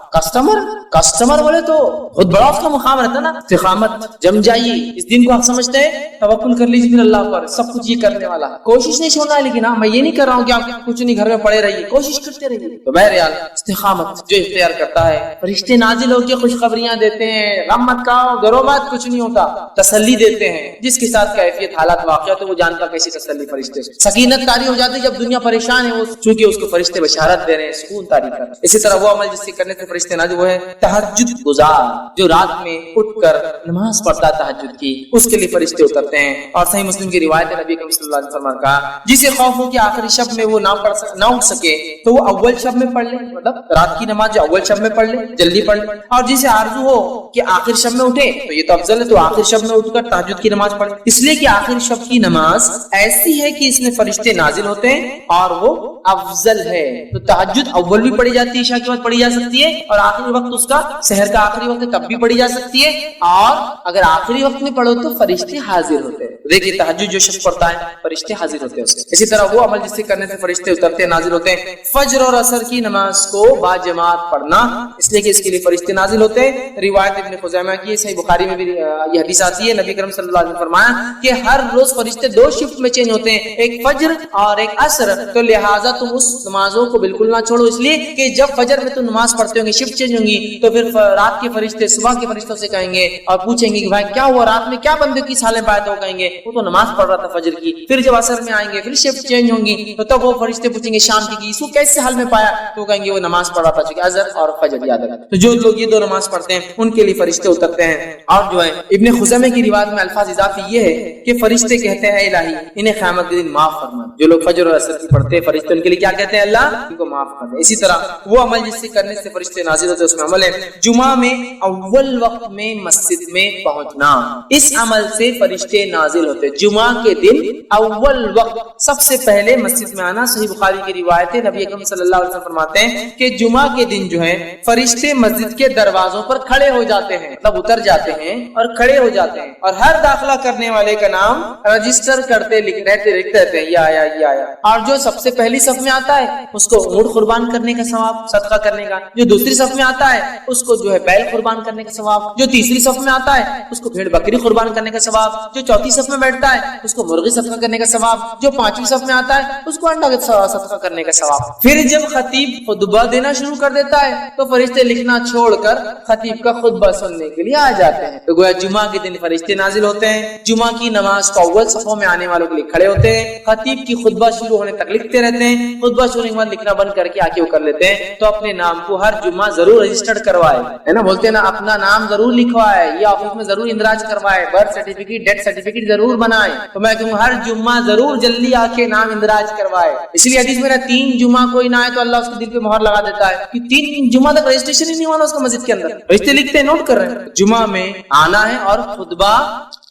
کسٹمر بولے تو بہت بڑا اس کا مقام رہتا نا. استقامت, جم جائیے, اس دن کو آپ سمجھتے ہیں, توکل کر لیجیے پھر اللہ پر, سب کچھ یہ کرنے والا. کوشش نہیں چھوڑنا ہے, لیکن ہاں میں یہ نہیں کر رہا ہوں کہ آپ کچھ نہیں گھر میں پڑے رہیے, کوشش کرتے رہیے. تو بہرحال استقامت جو اختیار کرتا ہے, فرشتے نازل ہو کے خوشخبریاں دیتے ہیں, غم مت کھاؤ, ڈرو مت, کچھ نہیں ہوتا, تسلی دیتے ہیں. جس کے ساتھ کیفیت حالات واقع تو وہ جانتا کیسی تسلی فرشتے سے. سکینت طاری ہو جاتی جب دنیا پریشان ہے, وہ چونکہ اس کو فرشتے بشارت دے رہے ہیں, سکون طاری کر. اسی طرح وہ عمل جس سے کرنے سے فرشتے نازل, وہ ہے تہجد گزار, جو رات میں اٹھ کر نماز پڑھتا تہجد کی, اس کے لیے فرشتے اترتے ہیں. اور صحیح مسلم کی روایت ہے نبی کریم صلی اللہ علیہ وسلم کا, جسے خوف ہو کہ آخری شب میں وہ نہ اٹھ سکے تو وہ اول شب میں پڑھ لے, مطلب رات کی نماز جو اول شب میں پڑھ لے, جلدی پڑھ لے. اور جسے آرزو ہو کہ آخر شب میں اٹھے تو یہ تو افضل ہے, تو آخر شب میں اٹھ کر تہجد کی نماز پڑھے, اس لیے کہ آخر شب کی نماز ایسی ہے کہ اس میں فرشتے نازل ہوتے ہیں اور وہ افضل ہے. تو تہجد اول بھی پڑھی جاتی ہے, عشاء کے بعد پڑھی جا سکتی ہے, اور آخری وقت اس کا سحر کا آخری وقت تب بھی پڑھی جا سکتی ہے, اور اگر آخری وقت میں پڑھو تو فرشتے حاضر ہوتے ہیں. دیکھیے تہجد جو شخص پڑھتا ہے فرشتے حاضر ہوتے ہیں اس سے. اسی طرح وہ عمل جس سے کرنے سے فرشتے اترتے ہیں, نازل ہوتے ہیں. فجر اور عصر کی نماز کو با جماعت پڑھنا, اس لیے کہ اس کے لیے فرشتے نازل ہوتے ہیں. روایت ابن خزیمہ کی, صحیح بخاری میں بھی یہ حدیث آتی ہے, نبی کریم صلی اللہ علیہ وسلم نے فرمایا کہ ہر روز فرشتے 2 شفٹ میں چینج ہوتے ہیں, ایک فجر اور ایک عصر, تو لہٰذا تم اس نمازوں کو بالکل نہ چھوڑو, اس لیے کہ جب فجر میں تم نماز پڑھتے ہوں گے شفٹ چینج ہوں گی, تو پھر رات کے فرشتے صبح کے فرشتوں سے کہیں گے اور پوچھیں گے کہ بھائی کیا ہوا رات میں, کیا بندے کی حالیں پائے, تو کہیں گے وہ تو نماز پڑھ رہا تھا فجر کی. پھر جب عصر میں آئیں گے پھر شفٹ چینج ہوں گی, تو تب وہ فرشتے پوچھیں گے شام کی اس کو کیسے حال میں پایا, تو کہیں گے وہ نماز پڑھ رہا تھا, چونکہ عصر اور فجر یاد ہے. تو جو لوگ یہ 2 نماز پڑھتے ہیں ان کے لیے فرشتے اترتے ہیں. اور جو ہے ابن خزیمہ کی روایت میں الفاظ اضافی یہ ہے کہ فرشتے کہتے ہیں الہی انہیں قیامت کے دن معاف فرما. جو لوگ فجر اور عصر کی پڑھتے ہیں فرشتے ان کے لیے کیا کہتے ہیں, اللہ ان کو معاف کر دے. اسی طرح وہ عمل جس سے کرنے سے فرشتے نازل ہوتے ہیں اس میں عمل ہے جمعہ میں اول وقت میں مسجد میں پہنچنا. اس عمل سے فرشتے نازل ہوتے ہیں. جمعہ کے دن اول وقت سب سے پہلے مسجد میں آنا. صحیح بخاری کی روایت ہے, نبی اکرم صلی اللہ علیہ وسلم فرماتے ہیں کہ جمعہ کے دن جو ہے فرشتے مسجد کے دروازوں پر کھڑے ہو جاتے ہیں, مطلب اتر جاتے ہیں اور کھڑے ہو جاتے ہیں, اور ہر داخلہ کرنے والے کا نام رجسٹر کرتے لکھتے رہتے ہیں یہ آیا یہ آیا. اور جو سب سے پہلی صف میں آتا ہے اس کو اونٹ قربان کرنے کا ثواب, صدقہ کرنے کا. جو دوسری صف میں آتا ہے اس کو جو ہے بیل قربان کرنے کا ثواب. جو تیسری صف میں آتا ہے اس کو بھیڑ بکری قربان کرنے کا ثواب. جو چوتھی صف میں بیٹھتا ہے اس کو مرغی صدقہ کرنے کا ثواب. جو 5ویں صف میں آتا ہے اس کو انڈا صدقہ کرنے کا ثواب. پھر جب خطیب خطبہ دینا شروع کر دیتا ہے تو فرشتے لکھنا چھوڑ کر خطیب کا خطبہ سننے کے لیے آ جاتے ہیں. تو گویا جمعہ کے دن فرشتے نازل ہوتے ہیں. جمعہ کی نماز کو اول صفوں میں آنے والوں کے لیے کھڑے ہوتے ہیں. خطیب کی خطبہ شروع ہونے تک لکھتے رہتے ہیں. خطبہ شروع ہونے کے بعد لکھنا بند کر کے آگے وہ کر لیتے ہیں. تو اپنے نام کو ہر جمعہ ضرور رجسٹرڈ کروائے, ہے نا, بولتے ہیں نا اپنا نام ضرور لکھوائے, یہ آفس میں ضرور اندراج کروائے, برتھ سرٹیفکیٹ ڈیتھ سرٹیفکیٹ ضرور بنائے. تو میں کہوں ہر جمعہ ضرور جلدی آ کے نام اندراج کروائے. اس لیے حدیث میں 3 جمعہ کوئی نہ آئے تو اللہ اس کے دل پہ مہر لگا دیتا ہے کہ 3 جمعہ تک رجسٹریشن ہی نہیں ہوا اس کا مسجد کے اندر. رجسٹر لکھتے ہیں, نوٹ کر رہے ہیں. جمعہ میں آنا ہے اور خطبہ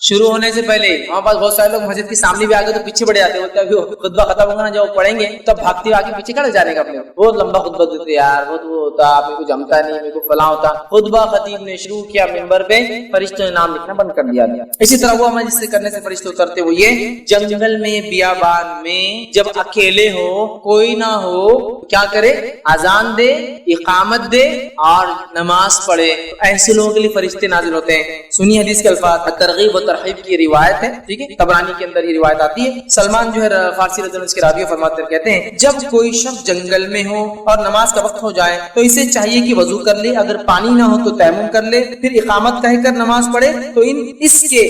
شروع ہونے سے پہلے, ہمارے پاس بہت سارے لوگ مسجد کے سامنے بھی آگے تو پیچھے بڑھے جاتے ہیں, خطبہ ختم ہوگا نا جب پڑھیں گے تب بھاگتے آگے پیچھے کھڑے جانے کا. اپنے بہت لمبا خطبہ دیتے یار, بہت وہ ہوتا, میرے کو جمتا نہیں, میرے کو فلاں ہوتا. خطبہ خطیب نے شروع کیا منبر پہ, فرشتوں نے نام لکھنا بند کر دیا. اسی طرح وہ عمل جس سے کرنے سے فرشتے اترتے وہ یہ جنگل میں بیابان میں جب اکیلے ہو کوئی نہ ہو کیا کرے, اذان دے, اقامت دے اور نماز پڑھے. ایسے لوگوں کے لیے فرشتے نازل ہوتے ہیں. سنی حدیث کے الفاظ ترغیب و ترغیب کی روایت ہے, ٹھیک ہے, طبرانی کے اندر یہ روایت آتی ہے. سلمان جو ہے فارسی رضی اللہ عنہ کے راوی فرماتے ہیں, کہتے ہیں جب کوئی شخص جنگل میں ہو اور نماز کا وقت ہو جائے تو اسے چاہیے کہ وضو کر لے, اگر پانی نہ ہو تو تیمم کر لے, پھر اقامت کہہ کر نماز پڑھے. تو اس کے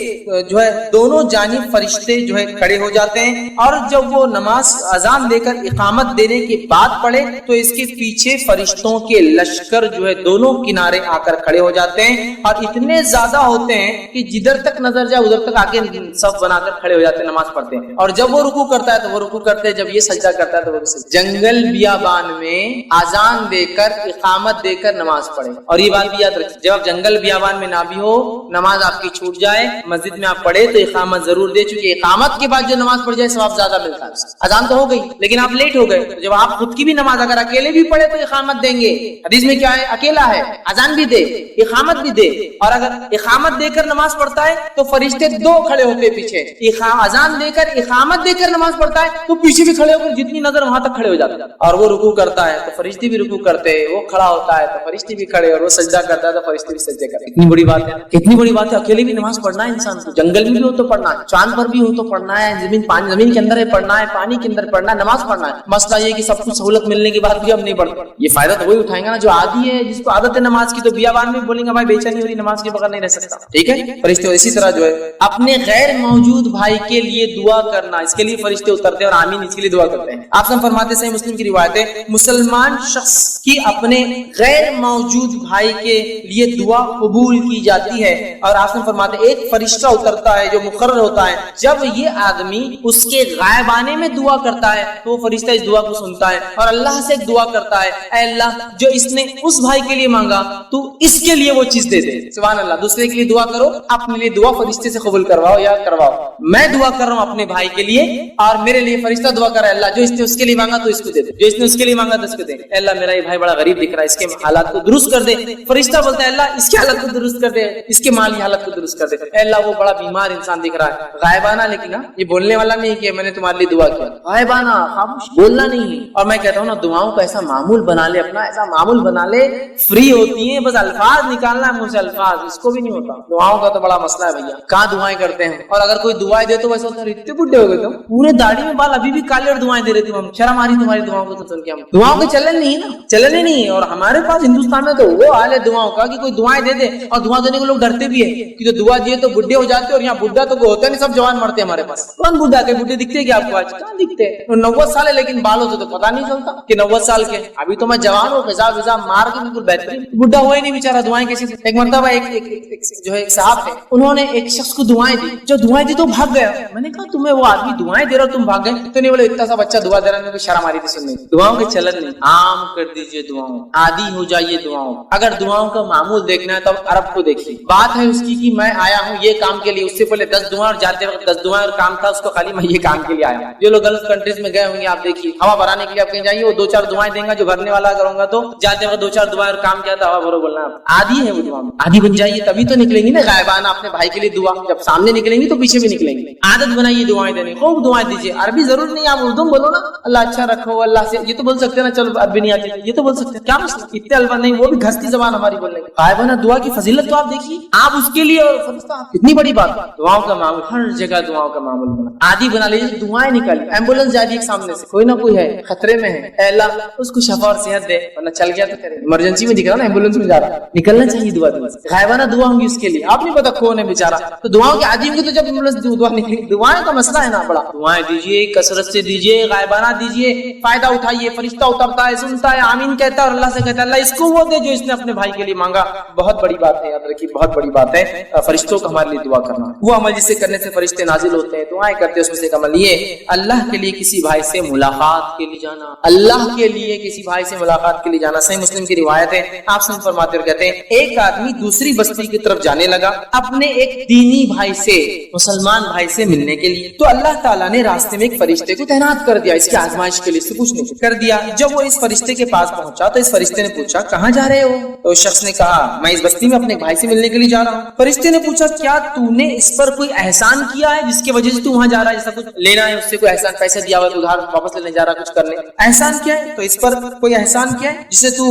جو ہے دونوں جانب فرشتے جو ہے کھڑے ہو جاتے ہیں, اور جب وہ نماز اذان دے کر اقامت دینے کے بعد پڑھے تو اس کے پیچھے فرشتوں کے لشکر جو ہے دونوں کنارے آ کر کھڑے ہو جاتے ہیں, اور اتنے زیادہ ہوتے ہیں کہ جدھر تک نظر جائے ادھر تک آگے صف بنا کر کھڑے ہو جاتے ہیں, نماز پڑھتے ہیں. اور جب وہ رکوع کرتا ہے تو وہ رکوع کرتے ہیں, جب یہ سجدہ کرتا ہے تو وہ جنگل بیابان میں اذان دے کر اقامت دے کر نماز پڑھے. اور یہ بات بھی یاد رکھیں, جب آپ جنگل بیابان میں نہ بھی ہو, نماز آپ کی چھوٹ جائے, مسجد میں آپ پڑھے تو اقامت ضرور دے, چونکہ اقامت کے بعد جو نماز پڑھ جائے ثواب زیادہ ملتا ہے. اذان تو ہو گئی لیکن آپ لیٹ ہو گئے, جب آپ خود کی بھی نماز اگر اکیلے بھی پڑھے تو اقامت دیں گے. حدیث میں کیا ہے, اکیلا ہے اذان بھی دے اقامت بھی دے, اور اگر اقامت دے کر نماز پڑھتا ہے تو فرشتے 2 کھڑے ہوتے پیچھے. اذان دے کر اقامت دے کر نماز پڑھتا ہے تو پیچھے بھی کھڑے ہو کر جتنی نظر وہاں تک کھڑے ہو جاتے ہیں. اور وہ رکوع کرتا ہے تو فرشتے بھی رکوع کرتے, وہ کھڑا ہوتا ہے تو فرشتے بھی کھڑے, اور وہ سجدہ کرتا ہے تو فرشتے بھی سجدے کرتے. اتنی بڑی بات ہے, کتنی بڑی بات ہے. اکیلے بھی نماز پڑھنا ہے انسان کو, جنگل میں بھی ہو تو پڑھنا ہے, چاند پر بھی ہو تو پڑھنا ہے, زمین کے اندر پڑھنا ہے, پانی کے اندر پڑھنا ہے, نماز پڑھنا ہے. مسئلہ یہ کہ سب کچھ سہولت ملنے کے بعد بھی ہم نہیں پڑھتے. یہ فائدہ تو وہی اٹھائیں گا نا جو عادی ہے, جس کو عادت ہے نماز کی. تو بیابان میں بولیں گے بھائی بے چینی ہو رہی, نماز کے بغیر نہیں رہ سکتا, ٹھیک ہے. فرشتے اسی طرح جو ہے اپنے غیر موجود بھائی کے لیے دعا کرنا، اس کے لیے فرشتے اترتے ہیں اور آمین اس کے لیے دعا کرتے ہیں۔ آپ سب فرماتے ہیں، صحیح مسلم کی روایت ہے، مسلمان شخص کی اپنے غیر موجود بھائی کے لیے دعا قبول کی جاتی ہے، اور آپ سب فرماتے ہیں ایک فرشتہ اترتا ہے جو مقرر ہوتا ہے، جب یہ آدمی اس کے غائبانے میں دعا کرتا ہے تو وہ فرشتہ اس دعا کو سنتا ہے اور اللہ سے ایک دعا کرتا ہے، اے اللہ جو اس نے اس بھائی کے لیے مانگا تو اس کے لیے وہ چیز دے دے۔ سبحان اللہ، دوسرے کے لیے دعا کرو، اپنے لیے دعا فرشتے سے قبول کرواؤ یا کرواؤ۔ میں دعا کر رہا ہوں اپنے بھائی کے لیے اور میرے لیے فرشتہ دعا کر رہا ہے، اللہ جو اس نے اس کے لیے مانگا تو اس کو دے دے، جو اس نے اس کے لیے مانگا تو اس کو دے۔ اے اللہ میرا یہ بھائی بڑا غریب دکھ رہا ہے، اس کے حالات کو درست کر دے۔ فرشتہ بولتا ہے اللہ اس کے حالت کو درست کر دے، اس کے مالی حالت کو درست کر دے۔ اے اللہ وہ بڑا بیمار انسان دکھ رہا ہے، غائبانہ، لیکن یہ بولنے والا نہیں کہ میں نے تمہارے لیے دعا کیا، غائبانہ خاموش بولنا نہیں ہے۔ اور میں کہتا ہوں نا دعاؤں کا ایسا معمول بنا لے، اپنا ایسا معمول بنا لے، فری ہوتی ہیں، بس الفاظ نکالنا ہے منہ سے، الفاظ اس کو بھی نہیں ہوتا۔ دعاؤں کا تو بڑا مسئلہ ہے بھیا، کہاں دعائیں کرتے ہیں، اور اگر کوئی دعائیں دے تو ویسے ہوتا ہے اتنے بڈھے ہو گئے تم، پورے داڑھی میں بال ابھی بھی کالے اور دعائیں دے رہے تھے، ہم شرم آ رہی تمہاری دعاؤں کو تو سن کے۔ ہم دعاؤں کے چلن نہیں نا، چلن ہی نہیں ہے۔ اور ہمارے پاس ہندوستان میں تو وہ حال ہے دعاؤں کا کہ کوئی دعائیں دے دے، اور دعا دینے کو لوگ ڈرتے بھی ہے کہ جو دعا دیے تو بڈھے ہو جاتے، اور یہاں بڈھا تو کوئی ہوتا نہیں، سب جوان مرتے ہمارے پاس۔ کون بڈھا کے بڈھے دکھتے کیا آپ کو آج؟ کہاں دکھتے؟ 90 سال ہے لیکن بال ہوتے تو پتا نہیں چلتا کہ 90 سال کے۔ ابھی تو میں جوان ہوں، پیشاب ویزاب مار کے بالکل بہترین، بڈھا ہوا ہی نہیں بیچارہ، دعائیں کیسے؟ ایک مرتبہ ایک صاحب تھے، انہوں نے ایک شخص کو دعائیں دی، جو دعائیں دی تو بھاگ گیا۔ میں نے کہا تمہیں وہ آدمی دعائیں دے رہا تم بھاگ گئے؟ تو نہیں بولے اتنا سا بچہ دعا دے رہا ہے، شرم آ رہی تھی سننے۔ دعاؤں کے چلن نہیں، عام کر دیجئے دعاؤں، عادی ہو جائیے دعاؤں۔ اگر دعاؤں کا معمول دیکھنا ہے تو عرب کو دیکھیے، بات ہے اس کی کہ میں آیا ہوں یہ کام کے لیے، اس سے پہلے 10 دعائیں اور جاتے وقت 10 دعائیں اور کام تھا اس کو، خالی میں یہ کام کے لیے آیا ہوں۔ جو لوگ گلف کنٹریز میں گئے ہوں گے آپ دیکھیے، ہوا بھرانے کے لیے آپ کہیں جائیے وہ 2-4 دعائیں دیں گا، جو بھرنے والا اگر ہوگا تو جاتے وقت 2-4 دعائیں اور کام کیا تھا ہوا بھرو بولنا۔ عادی ہے وہ دعا، عادی بن جائیے تبھی تو نکلیں گی نا غائبانہ اپنے بھائی کے لیے دعا، جب سامنے نکلیں گی تو پیچھے بھی نکلیں گے۔ عادت بنائیے دعائیں دینے، خوب دعائیں دیجیے، عربی ضرور نہیں، آپ اردو بولو نا، اللہ اچھا رکھو، اللہ سے یہ تو بول سکتے ہیں نا، چلو عربی نہیں آتی یہ تو بول سکتے ہیں، کیا مسئلہ؟ اتنے الفاظ نہیں، وہ بھی گھستی زبان ہماری بولنے کی۔ غائبانہ دعا کی فضیلت تو آپ دیکھیے، آپ اس کے لیے اور فرشتہ، اتنی بڑی بات۔ دعاؤں کا معمول ہر جگہ، دعاؤں کا معمول بنا، عادی بنا لیجیے، دعائیں نکالیے۔ ایمبولینس جا رہی ہے سامنے سے، کوئی نہ کوئی ہے خطرے میں ہے، اے اللہ اس کو شفا اور صحت دے، ورنہ چل گیا تو کرے، ایمرجنسی میں دکھ رہا نا، ایمبولینس میں جا رہا، نکلنا چاہیے دعا دینے سے۔ غائبانہ دعا ہوں گی اس کے لیے، آپ نہیں پتا کون ہے بیچارہ، تو دعاؤں کے عادی ہوں گے تو جب ایمبولینس دعا نکلے، دعائیں کا مسئلہ ہے نا بڑا، دعائیں دیجیے، کثرت سے دیجیے، غائبانہ دیجیے، فائدہ اٹھائیے، فرشتہ اترتا ہے، سنتا ہے، آمین کہتا ہے اور اللہ سے کہتا ہے اللہ اس کو وہ دے جو اس نے اپنے بھائی کے لیے مانگا۔ بہت بڑی بات ہے، یاد رکھیے بہت بڑی بات ہے فرشتوں کو ہمارے لیے دعا کرنا، وہ عمل جسے کرنے سے فرشتے نازل ہوتے ہیں، دعائیں کرتے ہیں۔ اس میں سے ایک عمل یہ اللہ کے لیے کسی بھائی سے ملاقات کے لیے جانا، اللہ کے لیے کسی بھائی سے ملاقات کے لیے جانا۔ صحیح مسلم کی روایت ہے، آپ سے فرماتے ہوئے کہتے ہیں ایک آدمی دوسری بستی کی طرف جانے لگا اپنے ایک دینی بھائی سے، مسلمان بھائی سے ملنے کے لیے، تو اللہ تعالیٰ نے راستے میں ایک فرشتے کو تعینات کر دیا، اس کی آزمائش کے لیے، اس سے پوچھنے کر دیا۔ جب وہ اس فرشتے کے پاس پہنچا تو اس فرشتے نے پوچھا کہاں جا رہے ہو؟ تو اس شخص نے کہا میں اس بستی میں اپنے بھائی سے ملنے کے لیے جا رہا ہوں۔ فرشتے نے پوچھا کیا تو نے اس پر کوئی احسان کیا ہے جس کی وجہ سے تو وہاں جا رہا ہے، جیسا کچھ لینا ہے اس سے کوئی احسان، پیسے دیا ہوا تو ادھار واپس لینے جا رہا ہے، کچھ کرنے، احسان کیا ہے؟ تو اس پر کوئی احسان کیا ہے جسے تو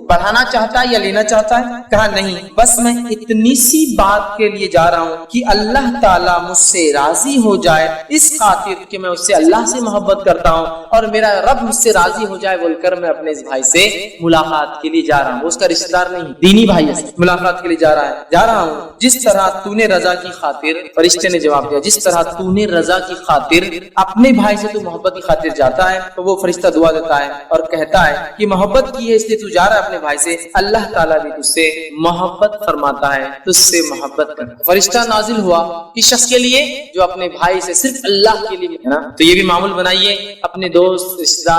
بڑھانا چاہتا ہے یا لینا چاہتا ہے؟ کہا نہیں، بس میں اتنی سی بات کے لیے جا رہا ہوں کہ اللہ تعالیٰ مجھ سے راضی ہو جائے، اس خاطر کہ میں اس سے اللہ سے محبت کرتا ہوں اور میرا رب مجھ سے راضی ہو جائے بول کر میں اپنے اس بھائی سے ملاقات کے لیے جا رہا ہوں۔ وہ اس کا رشتہ دار نہیں، دینی بھائی ہے، ملاقات کے لیے جا رہا ہوں جس طرح تو نے رضا کی خاطر، فرشتے نے جواب دیا جس طرح تو نے رضا کی خاطر اپنے بھائی سے تو محبت کی خاطر جاتا ہے، تو وہ فرشتہ دعا دیتا ہے اور کہتا ہے کہ محبت کی ہے اس لیے تو جا رہا ہے اپنے بھائی سے، اللہ تعالیٰ بھی تجھ سے محبت فرماتا ہے، تجھ سے محبت کر۔ فرشتہ نازل ہوا کس شخص کے لیے جو اپنے بھائی سے صرف اللہ کے لیے ہے نا، تو یہ بھی معمول بنائیے اپنے دوست، رشتہ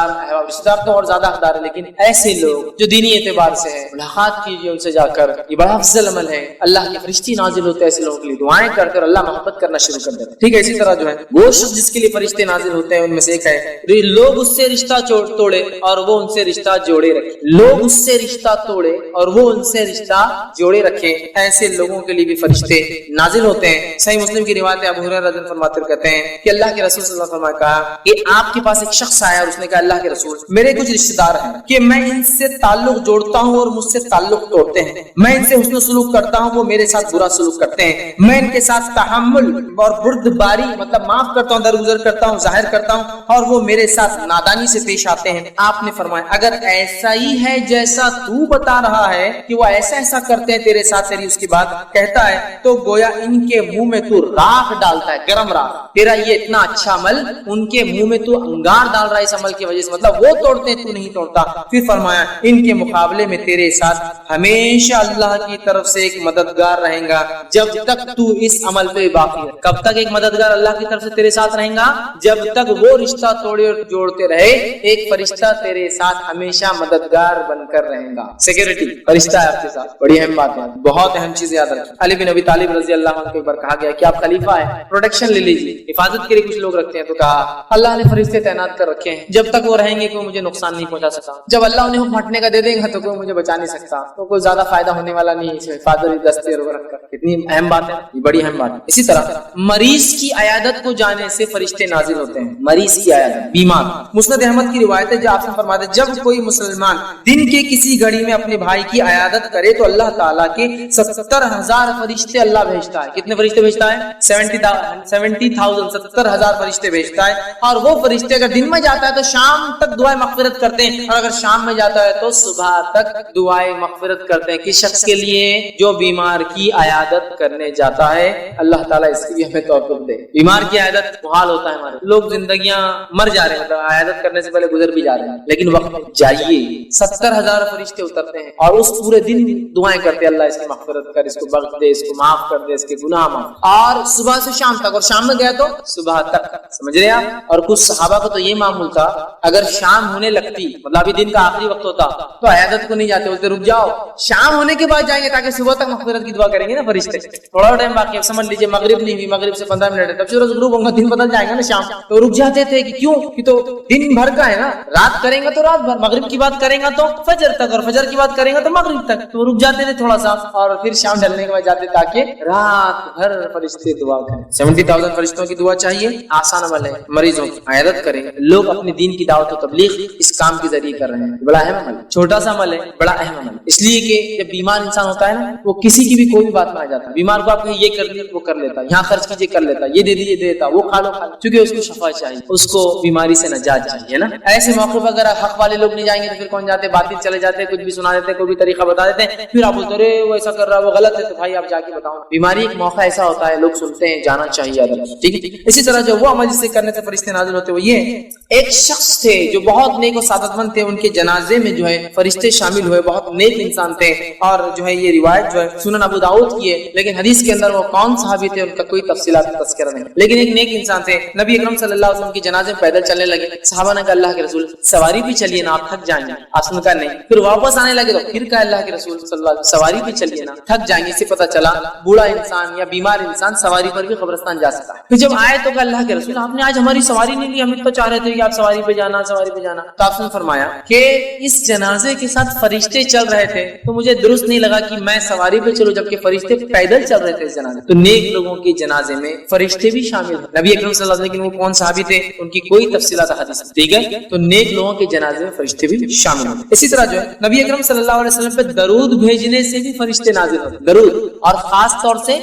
دار تو اور زیادہ حقدار ہے، لیکن ایسے لوگ جو دینی اعتبار سے ہے ملاقات کیجیے ان سے جا کر، یہ بڑا افضل عمل ہے۔ اللہ کے فرشتے نازل ہوتے ہیں ایسے لوگوں کے لیے، دعائیں کرتے اور اللہ محبت کرنا شروع کر دیتے۔ ٹھیک ہے، اسی طرح جو ہے وہ شخص جس کے لیے فرشتے نازل ہوتے ہیں ان میں سے ایک ہے لوگ اس سے رشتہ توڑے اور وہ ان سے رشتہ جوڑے رکھے، لوگ اس سے رشتہ توڑے اور وہ ان سے رشتہ جوڑے رکھے، ایسے لوگوں کے لیے بھی فرشتے نازل ہوتے ہیں۔ صحیح مسلم کی روایت ہے، ابو ہریرہ رضی اللہ عنہ فرماتے کہتے ہیں کہ اللہ کے رسول صلی اللہ علیہ وسلم نے کہا کہ آپ کے پاس ایک شخص آیا اور اس نے کہا اللہ کے رسول میرے کچھ رشتہ دار ہیں کہ میں ان سے تعلق جوڑتا ہوں اور مجھ سے تعلق توڑتے ہیں، میں ان سے حسن سلوک کرتا ہوں وہ میرے ساتھ برا سلوک کرتے ہیں، میں ان کے ساتھ تحمل اور بردباری مطلب معاف کرتا ہوں، درگزر کرتا ہوں، ظاہر کرتا ہوں اور وہ میرے ساتھ نادانی سے پیش آتے ہیں۔ آپ نے فرمایا اگر ایسا ہی ہے جیسا تو بتا رہا ہے کہ وہ ایسا ایسا کرتے ہیں تیرے ساتھ، تیری اس کی بات کہتا ہے، تو گویا ان ان کے منہ میں تو راکھ ڈالتا ہے, گرم راکھ. تیرا یہ اتنا اچھا عمل ان کے منہ میں تو انگار ڈال رہا ہے اس عمل کی وجہ سے, مطلب وہ توڑتے تو نہیں توڑتا. پھر فرمایا ان کے مقابلے میں تیرے ساتھ ہمیشہ اللہ کی طرف سے ایک مددگار رہے گا جب تک تو اس عمل پہ باقی ہے. کب تک ایک مددگار اللہ کی طرف سے تیرے ساتھ رہے گا؟ جب تک وہ رشتہ توڑے اور جوڑتے رہے, ایک فرشتہ تیرے ساتھ ہمیشہ مددگار بن کر رہے گا. سیکورٹی فرشتہ ہے آپ کے ساتھ, بڑی اہم بات ہے, بہت اہم چیز یاد رکھیں. علی بن ابی طالب رضی اللہ عنہ کو ایک بار کہا گیا کہ آپ خلیفہ ہیں, پروٹیکشن لے لیجیے, حفاظت کے لیے کچھ لوگ رکھتے ہیں. تو کہا اللہ نے فرشتے تعینات کر رکھے ہیں, جب تک وہ رہیں گے کوئی مجھے نقصان نہیں پہنچا سکتا, جب اللہ انہیں پھٹنے کا دے دے گا تو کوئی مجھے بچا نہیں سکتا, تو کوئی زیادہ فائدہ ہونے والا نہیں ہے حفاظت دستے رکھ کر. کتنی اہم بات ہے, یہ بڑی اہم بات ہے. اسی طرح مریض کی عیادت کو جانے سے فرشتے نازل ہوتے ہیں. مریض کی عیادت, بیمار. مسند احمد کی روایت ہے جو آپ سے فرماتے ہیں جب کوئی مسلمان دن کے کسی گھڑی میں اپنے بھائی کی عیادت کرے تو اللہ تعالیٰ کے 70,000 فرشتے اللہ بھیجتا ہے. کتنے فرشتے بھیجتا ہے؟ 70,000 70,000 فرشتے بھیجتا ہے. اور وہ فرشتے اگر دن میں جاتا ہے تو شام تک دعائیں مغفرت کرتے ہیں, اور اگر شام میں جاتا ہے تو صبح تک دعائیں مغفرت کرتے ہیں. کس شخص کے لیے؟ جو بیمار کی عیادت کرنے جاتا ہے. اللہ تعالیٰ اس کی بھی ہمیں توفیق دے. بیمار کی عیادت محال ہوتا ہے, ہمارے لوگ زندگیاں مر جا رہے ہیں, عیادت کرنے سے پہلے گزر بھی جا رہے ہیں, لیکن وقت جائیے 70,000 فرشتے اترتے ہیں اور اس پورے دن دعائیں کرتے ہیں, اللہ اس کی مغفرت کر, اس کو بخش دے, اس کو معاف کر دے, اس کے گناہ معاف. اور صبح سے شام تک, اور شام میں گیا تو صبح تک. سمجھ رہے آپ؟ اور کچھ صحابہ کو تو یہ معمول تھا اگر شام ہونے لگتی, مطلب ابھی دن کا آخری وقت ہوتا, تو عیادت کو نہیں جاتے, بولتے رک جاؤ شام ہونے کے بعد جائیں گے تاکہ صبح تک مغفرت کی دعا کریں گے نا فرشتے. تھوڑا ٹائم باقی ہے, سمجھ لیجیے مغرب نہیں ہوئی, مغرب سے 15 منٹ ہے, تب سورج غروب ہوگا, دن بدل جائے گا نا شام, تو رک جاتے تھے. کہ کیوں؟ کہ تو دن بھر کا ہے نا, رات کریں گا تو رات بھر, مغرب کی بات کریں گا تو فجر تک, اور فجر کی بات کریں گا تو مغرب تک, تو رک جاتے تھے تھوڑا سا, اور پھر شام ڈھلنے کے بعد جاتے تاکہ رات بھر فرشتے دعا کریں. 70,000 فرشتوں کی دعا چاہیے, آسان عمل ہے. مریضوں کی عیادت کریں, لوگ اپنے دین کی دعوت و تبلیغ اس کام کے ذریعے کر رہے ہیں. بڑا اہم عمل, چھوٹا سا عمل ہے, بڑا اہم عمل. اس لیے کہ جب بیمار انسان ہوتا ہے نا, وہ کسی کی بھی کوئی بھی بات میں آ جاتا ہے. بیمار کو آپ کہیں یہ کر لیے وہ کر لیتا, یہاں خرچ کیجیے کر لیتا, یہ دے دیجیے دے دیتا, وہ کھا لو کھا لو, کیونکہ اس کو شفا چاہیے, اس کو بیماری سے نجات چاہیے نا. ایسے موقع پر اگر حق والے لوگ نہیں جائیں گے تو پھر کون جاتے؟ باطل چلے جاتے, کچھ بھی سنا دیتے, کوئی بھی طریقہ بتا دیتے ہیں, پھر آپ بولتے رہے وہ ایسا کر رہا ہے, وہ غلط ہے, تو بھائی آپ جا کے بتاؤ. بیماری ایک موقع ایسا ہوتا ہے, لوگ سنتے ہیں, جانا چاہیے. ٹھیک ہے. اسی طرح جو وہ عمل جس سے کرنے سے فرشتے نازل ہوتے وہ یہ, ایک شخص تھے جو بہت نیک و سعادت مند تھے, ان کے جنازے میں جو ہے فرشتے شامل ہوئے, بہت نیک انسان تھے. اور جو ہے یہ روایت جو ہے سنن ابو داؤد کی ہے, لیکن حدیث کے اندر وہ کون صحابی تھے ان کا کوئی تفصیلات تذکرہ نہیں, لیکن ایک نیک انسان تھے. نبی اکرم صلی اللہ علیہ وسلم کے جنازے میں پیدل چلنے لگے. صحابہ نے کہا اللہ کے رسول سواری پہ چلیے نا, آپ تھک جائیں گے. آپ نے کہا نہیں. پھر واپس آنے لگے تو پھر کہا اللہ کے رسول صلی اللہ علیہ وسلم سواری پہ چلیے نا, تھک جائیں گے. اس سے پتہ چلا بوڑھا انسان یا بیمار انسان سواری پر بھی قبرستان جا سکتا ہے. پھر جب آئے تو کہا اللہ کے رسول آپ نے آج ہماری سواری نہیں لی, ہم تو چاہ رہے تھے کہ آپ سواری پہ جانا سواری پہ جانا. تو آپ نے فرمایا کہ اس جنازے کے ساتھ فرشتے چل رہے تھے تو مجھے درست نہیں لگا کہ میں سواری پہ چلوں جبکہ فرشتے پیدل چل رہے تھے اس جنازے. تو نیک لوگوں کے جنازے میں فرشتے بھی شامل ہیں. نبی اکرم صلی اللہ علیہ وسلم, لیکن وہ کون صحابی تھے ان کی کوئی تفصیلات حدیث ٹھیک ہے. تو نیک لوگوں کے جنازے میں فرشتے بھی شامل ہیں. اسی طرح جو ہے نبی اکرم صلی اللہ علیہ وسلم پہ درود بھیجنے سے بھی فرشتے نازل ہوتے ہیں. درود, اور خاص طور سے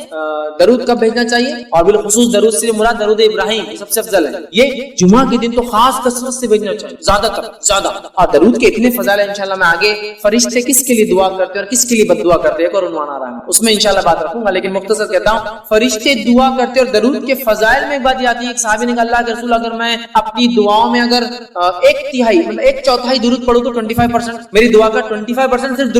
درود کب بھیجنا چاہیے, اور بالخصوص درود سے مراد درود ابراہیم سب سے افضل ہے. یہ جمعہ کے دن تو خاص کثرت سے بھیجنا چاہیے, زیادہ تر زیادہ. اور درود کے اتنے فضائل ہیں, انشاءاللہ میں آگے فرشتے کس کے لیے دعا کرتے ہیں اور کس کے لیے بد دعا کرتے ہیں ایک اور عنوان آ رہا ہے, اس میں انشاءاللہ بات رکھوں گا. لیکن مختصر کہتا ہوں فرشتے دعا کرتے اور درود کے فضائل میں ایک بات یہ آتی ہے. ایک صحابی نے کہا اللہ کے رسول اگر میں اپنی دعاؤں میں اگر 1/3 مطلب 1/4 درود پڑھوں تو 25%, میری دعا کا 25% صرف